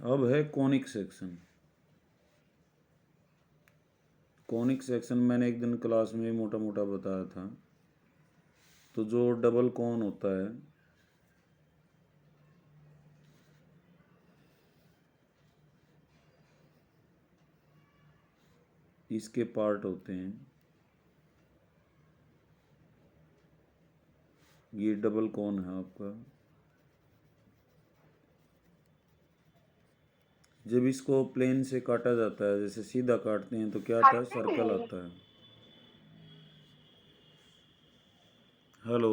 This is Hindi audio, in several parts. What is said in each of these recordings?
अब है कॉनिक सेक्शन। कॉनिक सेक्शन मैंने एक दिन क्लास में मोटा मोटा बताया था। तो जो डबल कॉन होता है, इसके पार्ट होते हैं। ये डबल कॉन है आपका। जब इसको प्लेन से काटा जाता है, जैसे सीधा काटते हैं, तो क्या आता है? सर्कल आता है। हेलो,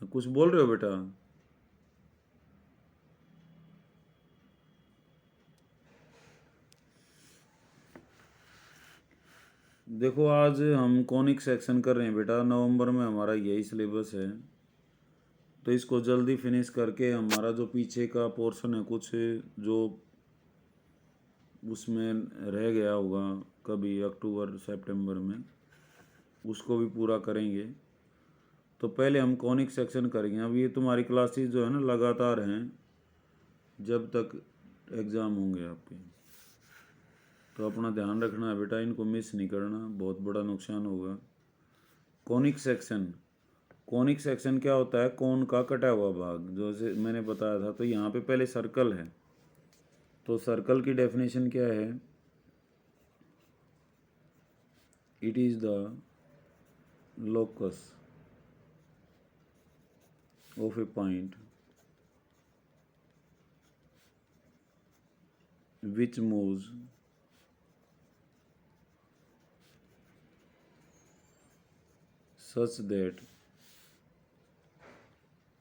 कुछ बोल रहे हो बेटा? देखो, आज हम कॉनिक सेक्शन कर रहे हैं बेटा। नवंबर में हमारा यही सिलेबस है, तो इसको जल्दी फिनिश करके हमारा जो पीछे का पोर्शन है, कुछ जो उसमें रह गया होगा कभी अक्टूबर सितंबर में, उसको भी पूरा करेंगे। तो पहले हम कॉनिक सेक्शन करेंगे। अब ये तुम्हारी क्लासेस जो है ना, लगातार हैं जब तक एग्ज़ाम होंगे आपके। तो अपना ध्यान रखना है बेटा, इनको मिस नहीं करना, बहुत बड़ा नुकसान होगा। कॉनिक सेक्शन, कॉनिक सेक्शन क्या होता है? कौन का कटा हुआ भाग, जो से मैंने बताया था। तो यहाँ पे पहले सर्कल है, तो सर्कल की डेफिनेशन क्या है? It is the locus of A point which moves such that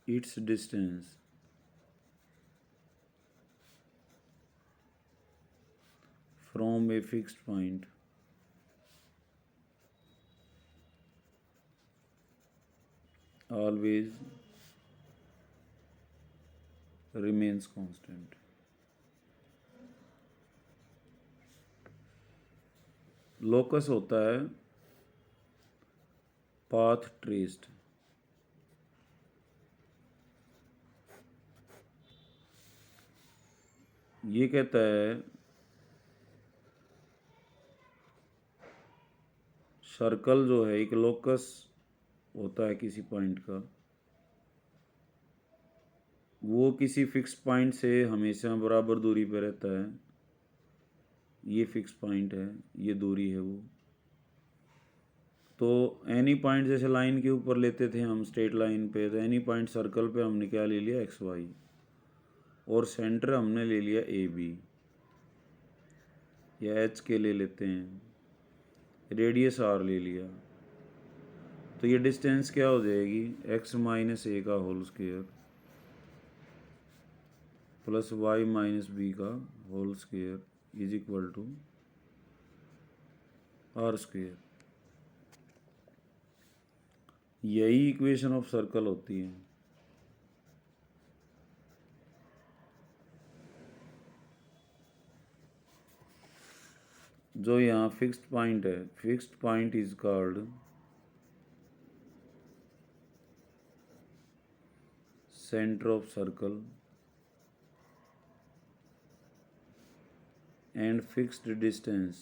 its distance from a fixed point always remains constant. Locus होता है पाथ ट्रेस्ड। ये कहता है सर्कल जो है एक लोकस होता है किसी पॉइंट का, वो किसी फिक्स पॉइंट से हमेशा बराबर दूरी पर रहता है। ये फिक्स पॉइंट है, ये दूरी है वो। तो एनी पॉइंट, जैसे लाइन के ऊपर लेते थे हम स्ट्रेट लाइन पे, तो एनी पॉइंट सर्कल पे हमने क्या ले लिया? X Y. और सेंटर हमने ले लिया ए बी, या एच के ले लेते हैं, रेडियस आर ले लिया। तो ये डिस्टेंस क्या हो जाएगी? एक्स माइनस ए का whole square plus y minus b का whole square is equal to r square. यही इक्वेशन ऑफ सर्कल होती है। जो यहाँ फिक्स्ड पॉइंट है, fixed point is called centre of circle, and fixed distance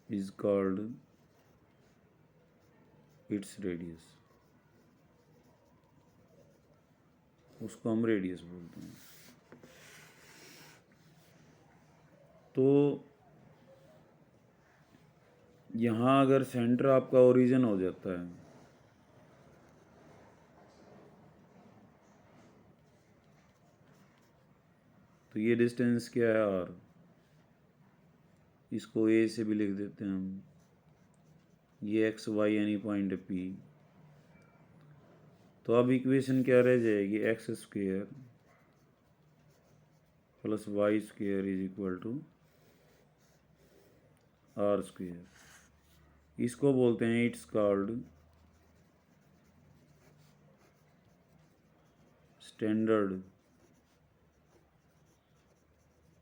is called its radius। उसको हम रेडियस बोलते हैं। तो यहाँ अगर सेंटर आपका ओरिजिन हो जाता है, तो ये डिस्टेंस क्या है? आर। इसको ए से भी लिख देते हैं हम। ये एक्स वाई यानी पॉइंट है पी। तो अब इक्वेशन क्या रह जाएगी? X square plus y square is equal to r square. इसको बोलते हैं, it's called standard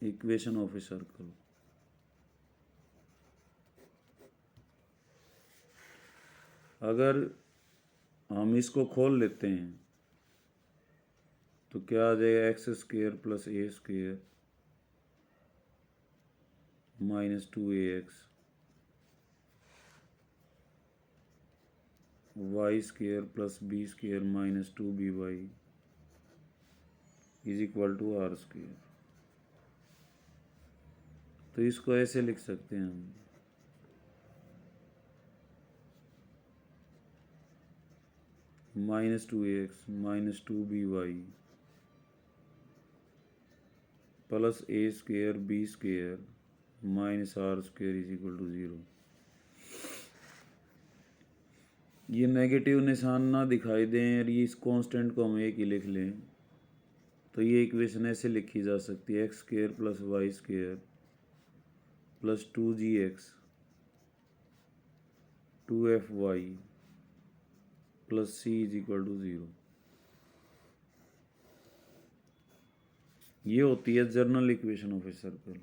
equation of a circle. अगर हम इसको खोल लेते हैं तो क्या आ जाएगा, x square plus a square minus 2ax y square plus b square minus 2by is equal to r square. तो इसको ऐसे लिख सकते हैं हम, -2ax minus 2by plus a square b square minus r square is equal to 0। ये नेगेटिव निशान ना दिखाई दें और ये इस कांस्टेंट को हम एक ही लिख लें तो ये इक्वेशन ऐसे लिखी जा सकती है, x square plus y square plus 2gx 2fy plus c is equal to 0। ये होती है general equation of a circle.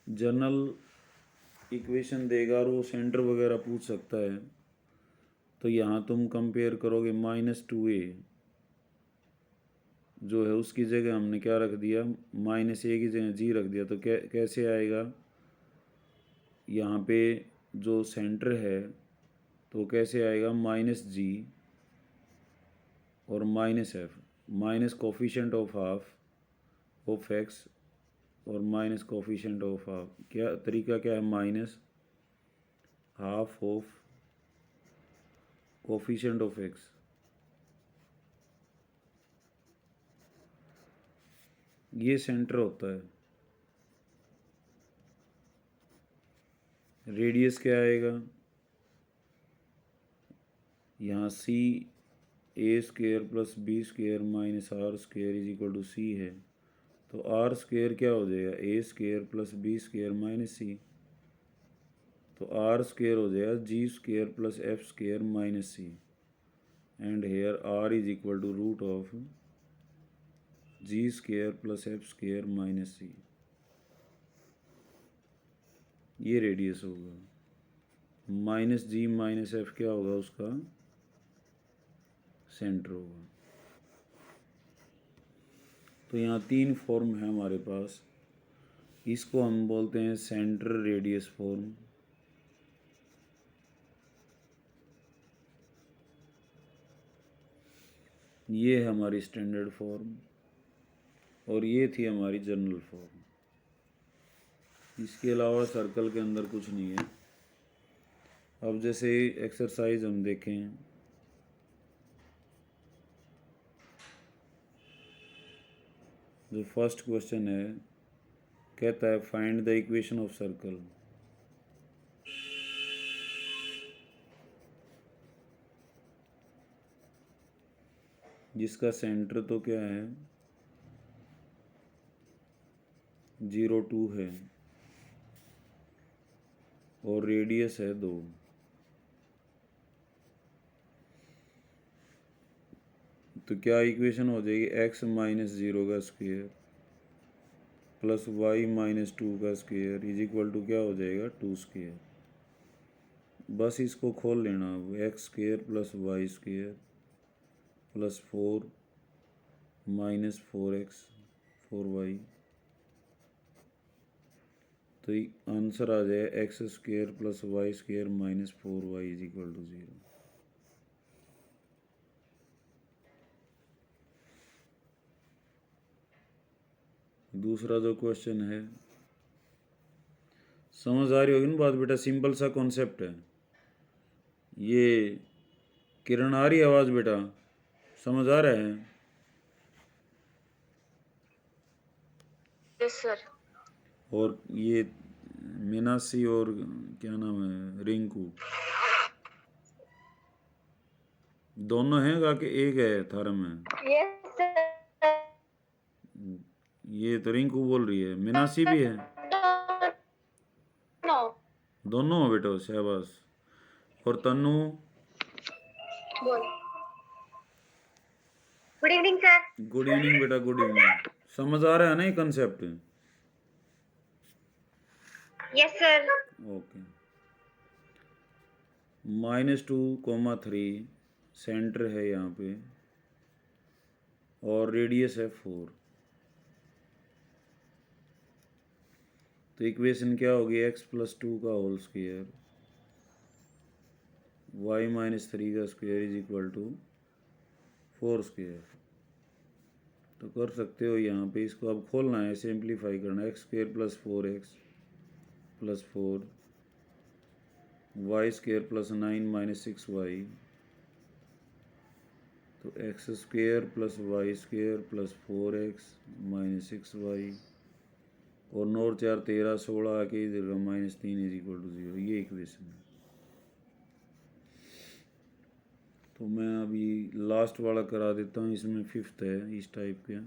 General equation देगा और वो सेंटर वगैरह पूछ सकता है तो यहाँ तुम कंपेयर करोगे -2a जो है उसकी जगह हमने क्या रख दिया, -a की जगह g रख दिया। तो कैसे आएगा, यहाँ पे जो सेंटर है तो कैसे आएगा, -g और -f minus coefficient of half of x और माइनस कोफिशिएंट ऑफ हाफ, क्या तरीका क्या है, minus half of coefficient of x। ये सेंटर होता है। रेडियस क्या आएगा, यहाँ c a square plus b square minus r square is equal to c है। तो आर स्क्वेयर क्या हो जाएगा, a square plus b square minus c. तो आर स्क्वेयर हो जाएगा g square plus f square minus c and here r is equal to root of g square plus f square minus c. ये रेडियस होगा। माइनस जी माइनस एफ क्या होगा, उसका सेंटर होगा। तो यहाँ 3 फॉर्म है हमारे पास। इसको हम बोलते हैं सेंटर रेडियस फॉर्म, ये है हमारी स्टैंडर्ड फॉर्म और ये थी हमारी जनरल फॉर्म। इसके अलावा सर्कल के अंदर कुछ नहीं है। अब जैसे एक्सरसाइज हम देखें, जो फर्स्ट क्वेश्चन है कहता है find the equation of circle. जिसका सेंटर तो क्या है 0,2 है और रेडियस है 2। तो क्या इक्वेशन हो जाएगी, x माइनस 0 का स्क्वेयर प्लस y माइनस 2 का स्क्वेयर इज इक्वल टू क्या हो जाएगा 2 स्क्वेयर। बस इसको खोल लेना, x square plus y square plus 4 minus 4x 4y। तो आंसर आ जाए x square plus y square minus 4y is equal to 0। दूसरा जो क्वेश्चन है, समझ आ रही होगी ना बात बेटा, सिंपल सा कॉन्सेप्ट है ये। किरण आ रही आवाज़ बेटा, समझ आ रहा है? Yes sir. और ये मीनाक्षी और क्या नाम है रिंकू, दोनों हैं गा के एक है थारा में? Yes sir. ये तो रिंकू बोल रही है, मीनाक्षी भी है? नो दोनों हो बेटा, शाबाश। और तन्नू? बोल। Good evening sir. Good evening बेटा, गुड इवनिंग। समझ आ रहा है ना ये concept? Yes sir. Okay. -2, 3 centre है यहाँ पे और रेडियस है 4। तो इक्वेशन क्या होगी? x+2 का होल स्क्वायर y-3 का square is equal to 4 square. तो कर सकते हो यहाँ पे, इसको अब खोलना है, सिंप्लीफाई करना है। x² + 4x + 4 y² + 9 - 6y। तो x² + y² + 4x - 6y और 9 और 4 13 16 आके इधर -3 इज इक्वल टू 0। ये इक्वेशन है। तो मैं अभी लास्ट वाला करा देता हूँ, इसमें 5th है इस टाइप के।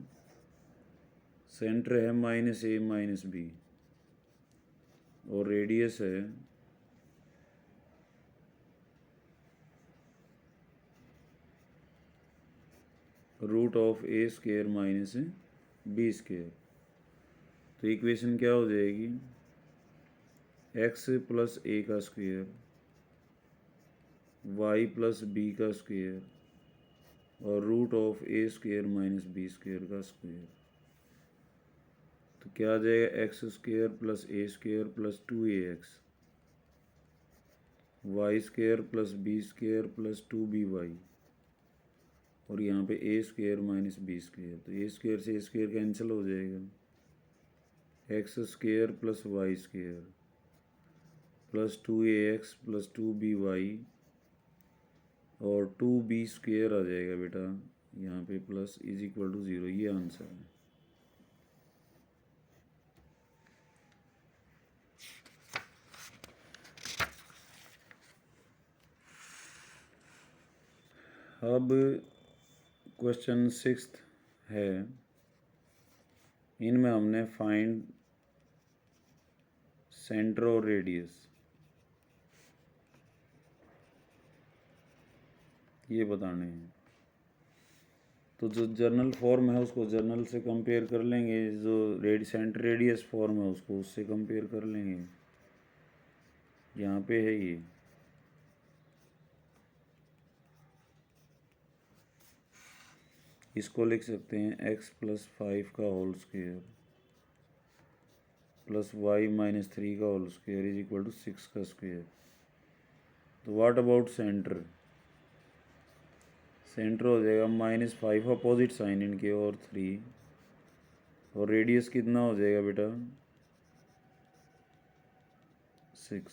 सेंटर है -a - b और रेडियस है √(a² - b²। तो इक्वेशन क्या हो जाएगी? x + a का स्क्वायर y + b का स्क्वायर और √(a² - b² का स्क्वायर। तो क्या आ जाएगा? x² + a² + 2ax y² + b² + 2by और यहाँ पे a² - b²। तो a² से a² कैंसिल हो जाएगा। x² + y² + 2ax + 2by और 2b² आ जाएगा बेटा यहाँ पे प्लस इज इक्वल टू 0। ये आंसर है। अब क्वेश्चन 6th है। इनमें हमने फाइंड सेंटर और रेडियस ये बताने हैं। तो जो जर्नल फॉर्म है उसको जर्नल से कंपेयर कर लेंगे, जो सेंटर रेडियस फॉर्म है उसको उससे कंपेयर कर लेंगे। यहाँ पे है ये। इसको लिख सकते हैं x + 5 का होल स्क्वायर + y - 3 का whole square is equal to 6 का स्क्वायर। तो व्हाट अबाउट सेंटर? सेंटर हो जाएगा -5 अपोजिट साइन इनके और 3 और रेडियस कितना हो जाएगा बेटा? 6।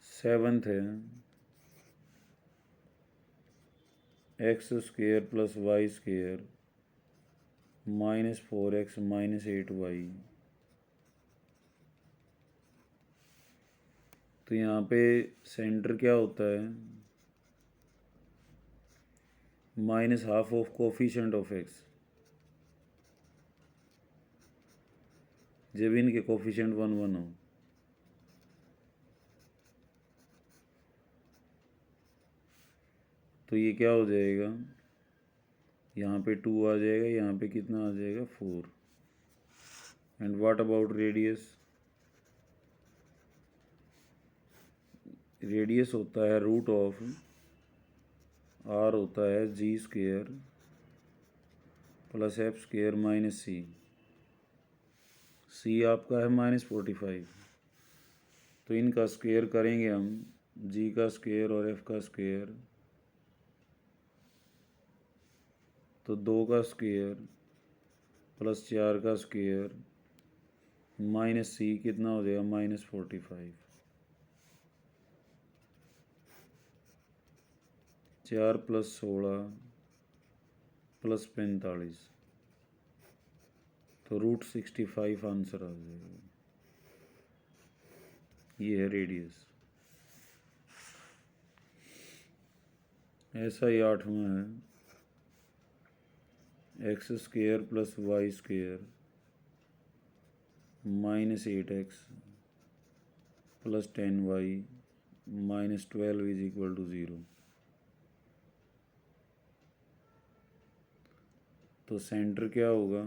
सेवंथ है x² + y² -4x - 8y। तो यहाँ पे सेंटर क्या होता है? -½ ऑफ कोफिशिएंट ऑफ x। जब इनके कोफिशिएंट 1 1 हो तो ये क्या हो जाएगा? यहाँ पे 2 आ जाएगा, यहाँ पे कितना आ जाएगा? 4। And what about radius? Radius होता है √(r) होता है g² + f² - c। c आपका है -45। तो इनका स्क्वायर करेंगे हम, g का स्क्वायर और f का स्क्वायर। तो 2 का स्क्वायर + 4 का स्क्वायर -c कितना हो जाएगा? -45। 4 + 16 + 45 तो √65 आंसर आ जाएगा। ये है रेडियस। ऐसा ही 8वां है x² + y² - 8x plus 10y minus 12 is equal to 0। तो सेंटर क्या होगा,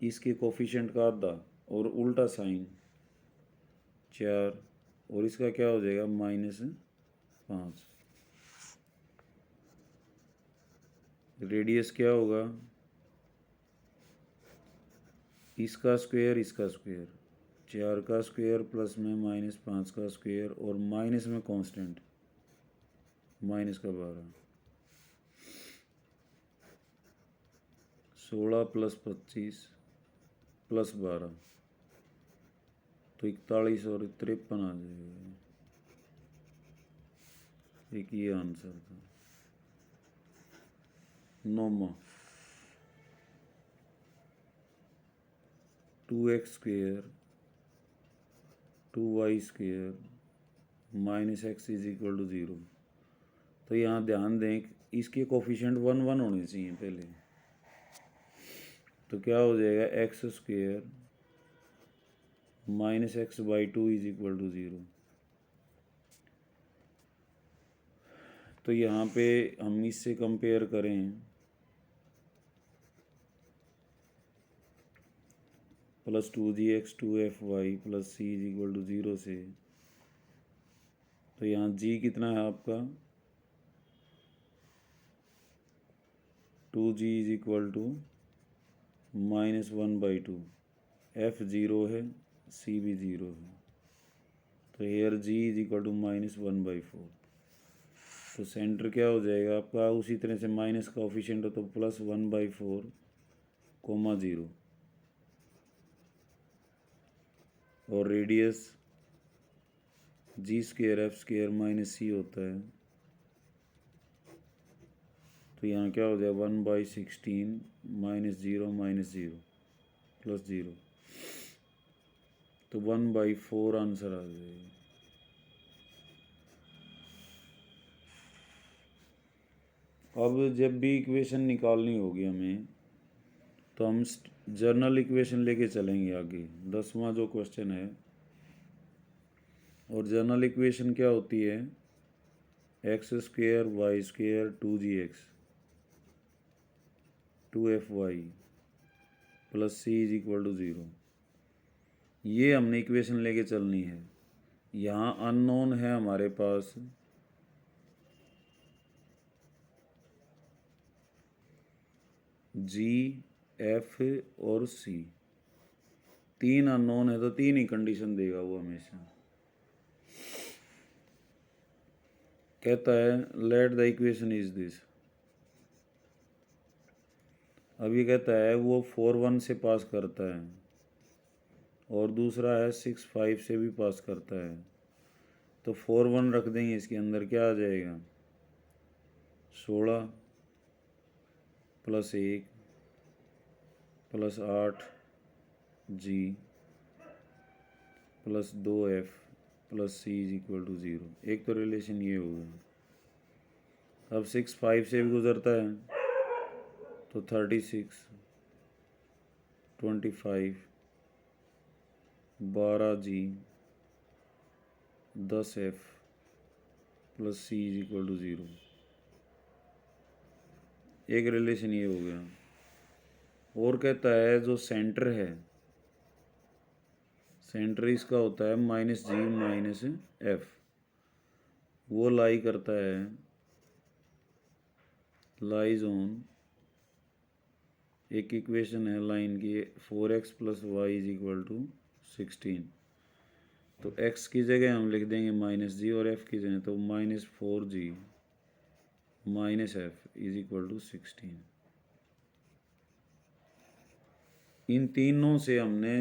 इसके कोफिशिएंट का आधा और उल्टा साइन 4, और इसका क्या हो जाएगा -5। रेडियस क्या होगा, इसका स्क्वायर 4 का स्क्वायर प्लस में -5 का स्क्वायर और माइनस में कांस्टेंट -12, 16 प्लस 25 प्लस 12 तो 41 और 53 आ जाएगा। एक ये आंसर था। 9वां 2x square 2y square -x is equal to 0। तो यहाँ ध्यान दें इसके कोफिशिएंट 1 1 होने चाहिए पहले। तो क्या हो जाएगा, x square -x/2 is equal to 0। तो यहाँ पे हम इससे कंपेयर करें plus 2gx 2fy plus c is equal to 0 से, तो यहाँ g कितना है आपका 2g is equal to -1/2, f 0 है c भी 0 है, तो here g is equal to -1/4। तो सेंटर क्या हो जाएगा आपका, उसी तरह से माइनस का ऑफिशिएंट हो तो +1/4, 0, और रेडियस g²f² - c होता है। तो यहाँ क्या हो जाएगा 1/16 -0 -0 प्लस 0, तो 1/4 आंसर आ जाएगा। अब जब भी इक्वेशन निकालनी होगी हमें तो हम जर्नल इक्वेशन लेके चलेंगे आगे। 10वां जो क्वेश्चन है, और जर्नल इक्वेशन क्या होती है, x² y² 2gx 2fy plus c is equal to 0। ये हमने इक्वेशन लेके चलनी है। यहाँ अननोन है हमारे पास g, f और c। 3 अननोन है तो 3 ही कंडीशन देगा वो हमेशा। कहता है let the equation is this. अब ये कहता है वो 4 1 से पास करता है और दूसरा है 6 5 से भी पास करता है। तो 4 1 रख देंगे, इसके अंदर क्या आ जाएगा 16 plus 1 plus 8 g plus 2f plus c is equal to 0। एक तो रिलेशन ये होगा। अब 6 5 से भी गुजरता है तो 36 25 12g 10f plus c is equal to 0। एक रिलेशन ये हो गया। और कहता है जो सेंटर है, सेंटर इसका होता है -g -f, वो लाई करता है, लाइज ऑन, एक इक्वेशन है लाइन की 4x + y is equal to 16। तो x की जगह हम लिख देंगे -g और f की जगह तो -4g -f is equal to 16। इन तीनों से हमने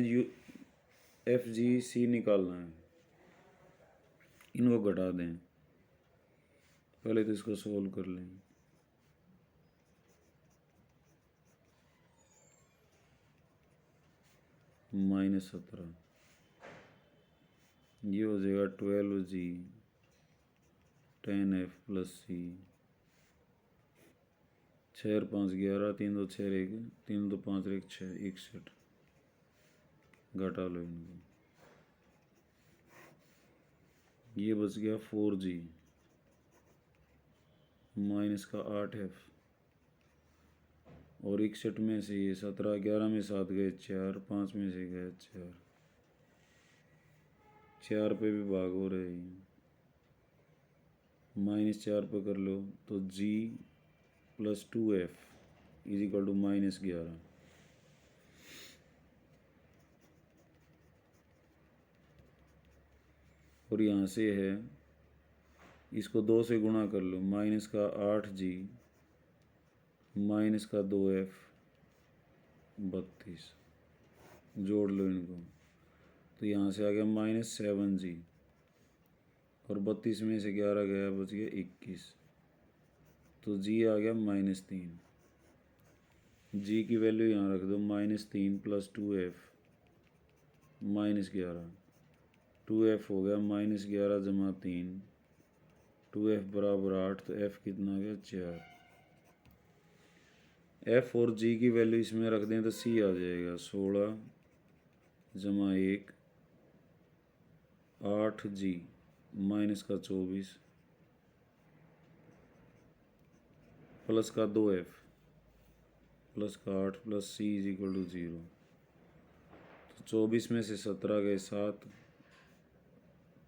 FGC निकालना है। इनको घटा दें, पहले तो इसको सोल्व कर लें। -17 ये हो जाएगा 12g 10f प्लस c 6 और 5 11 3 2 6 1 3 2 5 1 6 61। घटा लो इनको। ये बच गया 4G माइनस का 8F, और 61 में से ये 17, 11 में 7 गए 4, 5 में से गए 4, 4 पे भी भाग हो रहे हैं, -4 पे कर लो तो G + 2F = -11। और यहाँ से है, इसको 2 से गुणा कर लो, माइनस का 8G माइनस का 2F 32, जोड़ लो इनको, तो यहाँ से आ गया -7G, और 32 में से 11 गया, बच गया 21, तो G आ गया -3। G की वैल्यू यहाँ रख दो, -3 + 2F -11, 2F हो गया -11 + 3, 2F = 8, तो F कितना आ गया 4। F और G की वैल्यू इसमें रख दें तो C आ जाएगा, 16 + 1 8G माइनस का 24 प्लस का 2F प्लस का 8 प्लस C = 0। तो 24 में से 17 गए 7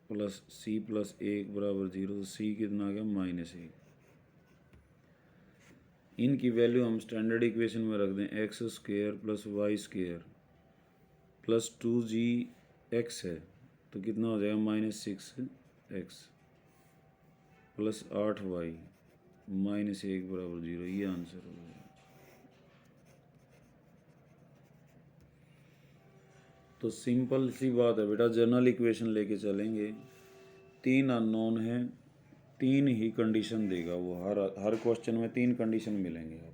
प्लस C + 1 = 0, तो C कितना आ गया -1। इनकी वैल्यू हम स्टैंडर्ड इक्वेशन में रख दें, x² + y² प्लस 2gx है, तो कितना हो जाएगा -6x प्लस 8y -1 = 0। ये आंसर हो जाएगा। तो सिंपल सी बात है बेटा, जनरल इक्वेशन लेके चलेंगे, 3 अननोन है, 3 ही कंडीशन देगा वो, हर क्वेश्चन में 3 कंडीशन मिलेंगे आप।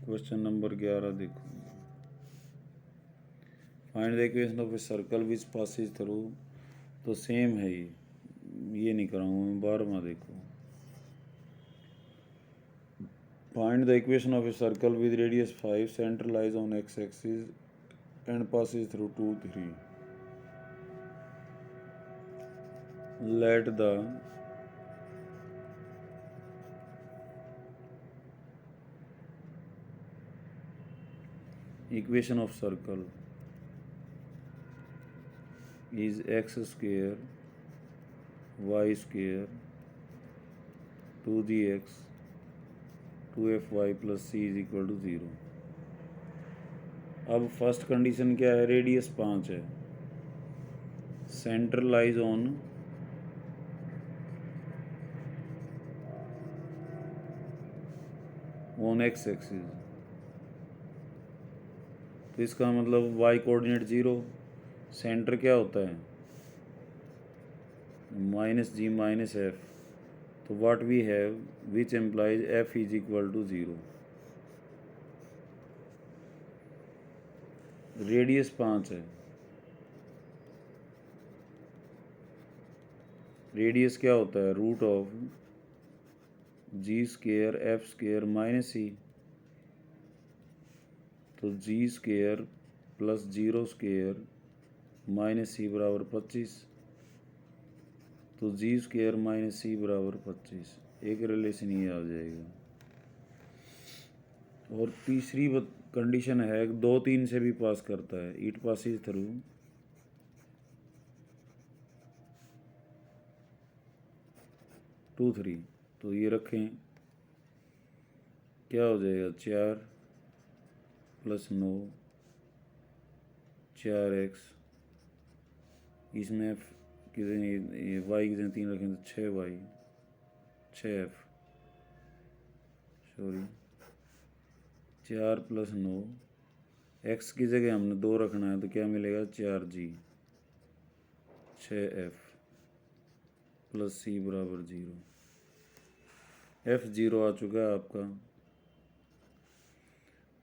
क्वेश्चन नंबर 11 देखो, find the equation of a circle which Passage through, तो सेम है ये नहीं कराऊंगा मैं, 12वां देखो, find the equation of a circle with radius 5, centre lies on x axis and Passage through 2, 3, let the equation of circle is x² y² 2gx 2fy + c = 0। अब फर्स्ट कंडीशन क्या है, रेडियस 5 है, centre lies on x axis, तो इसका मतलब y कोऑर्डिनेट 0, सेंटर क्या होता है -g - f, तो what we have which implies f = 0। Radius 5 है, रेडियस क्या होता है, √g² f² - c, तो g² + 0² - c = 25, तो g² - c = 25, एक रिलेशन ये आ जाएगा। और तीसरी कंडीशन है 2, 3 से भी पास करता है, इट पासेज थ्रू 2, 3, तो ये रखें, क्या हो जाएगा 4 + 9 4x, इसमें कितने, ये y कितने 3 रखें तो 6y 6f, सॉरी 4 + 9, x की जगह हमने 2 रखना है, तो क्या मिलेगा 4g 6f + c = 0। f 0 आ चुका है आपका,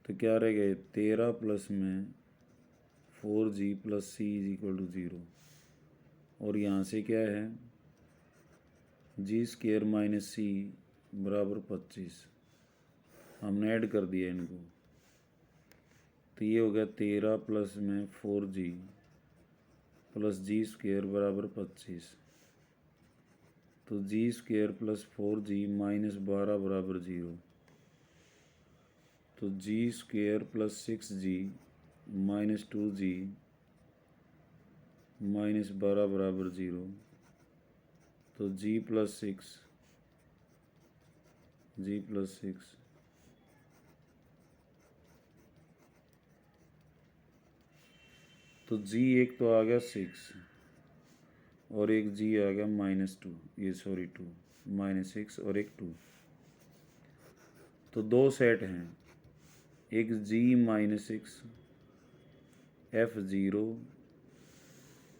तो क्या रह गए 13 प्लस में 4g + c = 0, और यहाँ से क्या है g² - c = 25, हमने ऐड कर दिया इनको, तो ये हो गया 13 प्लस में 4g प्लस जी स्क्वेयर बराबर 25। तो जी स्क्वेयर प्लस 4g माइनस 12 बराबर 0। तो जी square plus 6g minus 2g minus 12 बराबर 0। तो g प्लस 6 तो g एक तो आ गया 6 और एक g आ गया -2, ये सॉरी 2 -6 और एक 2। तो दो सेट हैं, एक g -6 f0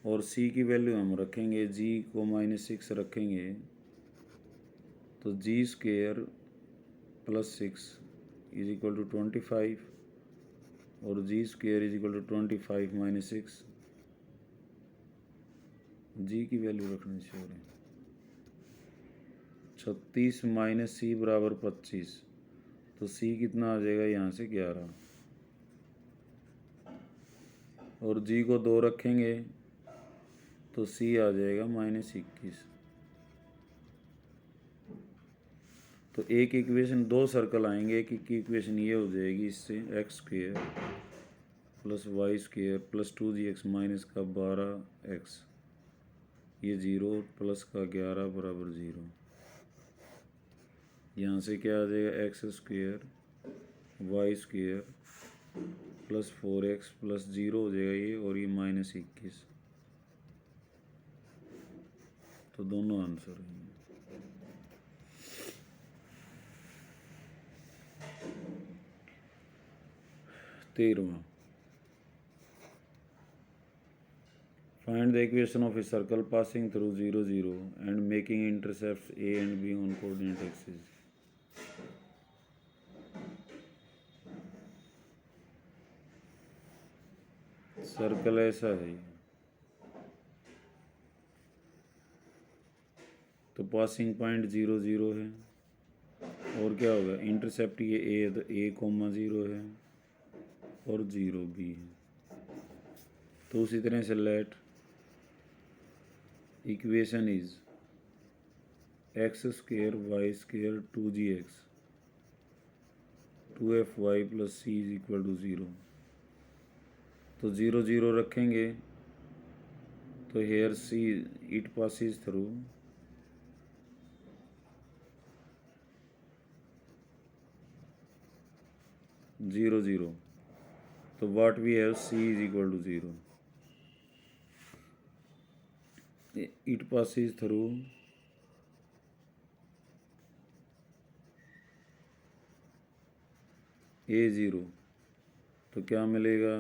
और c की वैल्यू हम रखेंगे, g को -6 रखेंगे तो जी square plus 6 is equal to 25 और G square is equal to 25 minus 6। G की वैल्यू रखनी चाहिए 36 माइनस सी बराबर 25। तो सी कितना आ जाएगा यहाँ से 11 और जी को 2 रखेंगे तो सी आ जाएगा -21। तो एक इक्वेशन, दो सर्कल आएंगे, एक इक्वेशन ये हो जाएगी इससे x square plus y square plus 2gx minus का 12x, ये 0 प्लस का 11 बराबर 0। यहाँ से क्या आ जाएगा x square y square plus 4x plus 0 हो जाएगा ये, और ये -21। तो दोनों आंसर हैं। 13वां, find the equation of a circle passing through 0 0 and making intercepts a and b on coordinate axes। Circle ऐसा है तो पासिंग पॉइंट 0 0 है, और क्या होगा इंटरसेप्ट ये ए, तो a,0 है और 0 b है। तो उसी तरह से let equation is x square y square 2gx 2fy plus c is equal to 0। तो 0 0 रखेंगे तो here c it passes through zero zero, तो what we have c is equal to 0। It passes through a0, तो क्या मिलेगा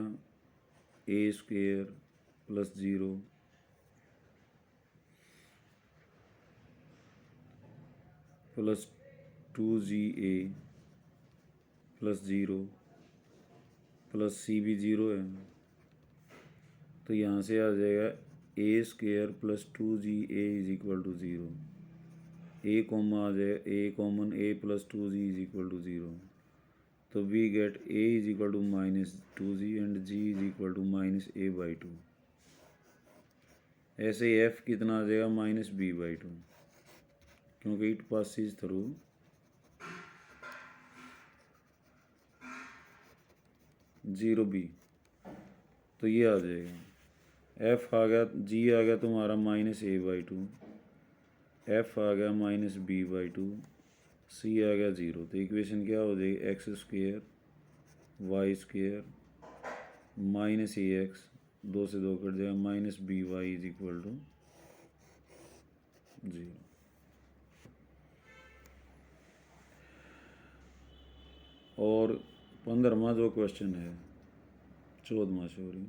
a square plus 0 plus 2ga plus 0 plus c भी 0 है, तो यहाँ से आ जाएगा a square plus 2ga is equal to 0। A common आ जाए, a common a plus 2g is equal to 0। तो we get a is equal to -2g and g is equal to -a/2। ऐसे ही f कितना आ जाएगा -b/2, क्योंकि इट पासिस थ्रू 0b। तो ये आ जाएगा f आ गया, g आ गया तुम्हारा -a/2, f आ गया -b/2, c आ गया 0। तो इक्वेशन क्या हो जाएगी x square y square -ax, 2 से 2 कट जाएगा -by इज इक्वल टू 0। और 15वां जो क्वेश्चन है 14वां सॉरी,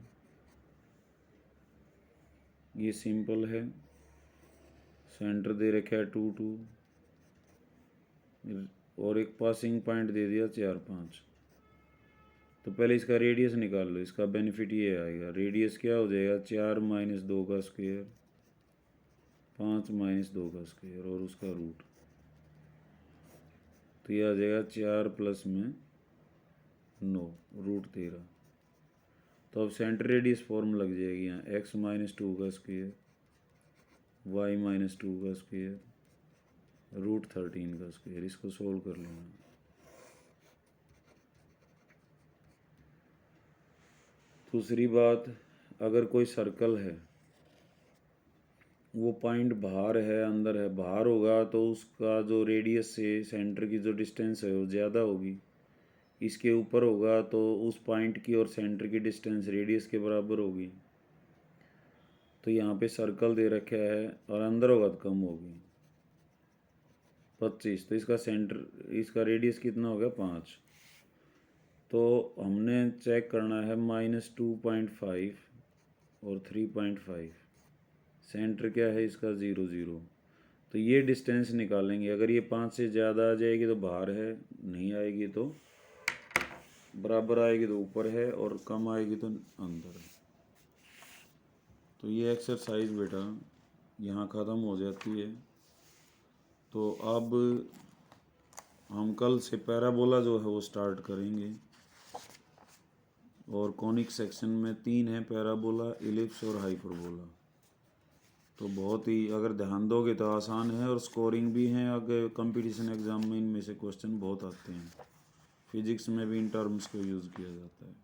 ये सिंपल है। सेंटर दे रखा है 2 2 और एक पासिंग पॉइंट दे दिया 4 5। तो पहले इसका रेडियस निकाल लो। इसका बेनिफिट ये आएगा, रेडियस क्या हो जाएगा 4 - 2 का स्क्वायर 5 - 2 का स्क्वायर और उसका रूट। तो ये आ जाएगा 4 प्लस में 9 √13। तो अब सेंटर रेडियस फॉर्म लग जाएगी यहाँ, x-2 का स्क्वायर, y-2 का स्क्वायर, √13 का स्क्वायर। इसको सोल्व कर लेना। दूसरी बात, अगर कोई सर्कल है, वो पॉइंट बाहर है अंदर है, बाहर होगा तो उसका जो रेडियस से सेंटर की जो डिस्टेंस है वो ज़्यादा होगी। इसके ऊपर होगा तो उस पॉइंट की और सेंटर की डिस्टेंस रेडियस के बराबर होगी। तो यहाँ पे सर्कल दे रखा है और अंदर होगा तो कम होगी 25। तो इसका सेंटर, इसका रेडियस कितना हो गया 5। तो हमने चेक करना है -2.5 और 3.5। सेंटर क्या है इसका 0 0। तो ये डिस्टेंस निकालेंगे। अगर ये 5 से ज़्यादा आ जाएगी तो बाहर है, नहीं आएगी तो बराबर आएगी तो ऊपर है, और कम आएगी तो अंदर है। तो ये एक्सरसाइज बेटा यहाँ ख़त्म हो जाती है। तो अब हम कल से पैराबोला जो है वो स्टार्ट करेंगे। और कॉनिक सेक्शन में 3 है, पैराबोला, इलिप्स और हाइपरबोला। तो बहुत ही अगर ध्यान दोगे तो आसान है, और स्कोरिंग भी हैं। अगर कंपटीशन एग्ज़ाम में इनमें से क्वेश्चन बहुत आते हैं। फिजिक्स में भी इन टर्म्स को यूज़ किया जाता है।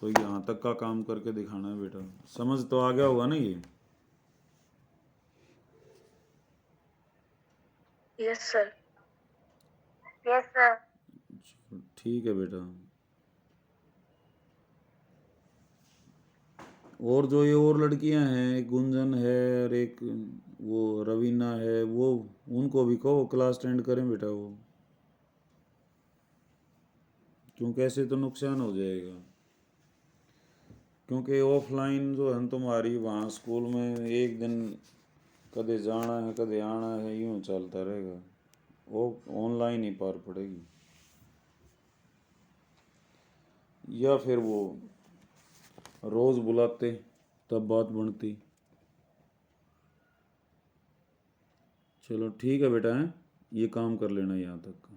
तो यहाँ तक का काम करके दिखाना है बेटा। समझ तो आ गया होगा ना ये? Yes sir. Yes sir. ठीक है बेटा। और जो ये और लड़कियां हैं, एक गुंजन है और एक वो रवीना है, वो उनको भी कहो क्लास अटेंड करें बेटा वो, क्योंकि ऐसे तो नुकसान हो जाएगा। क्योंकि ऑफलाइन जो है तुम्हारी वहाँ स्कूल में एक दिन कदे जाना है कदे आना है, यूँ चलता रहेगा। वो ऑनलाइन ही पार पड़ेगी। या फिर वो रोज़ बुलाते तब बात बनती। चलो ठीक है बेटा, है ये काम कर लेना यहाँ तक का।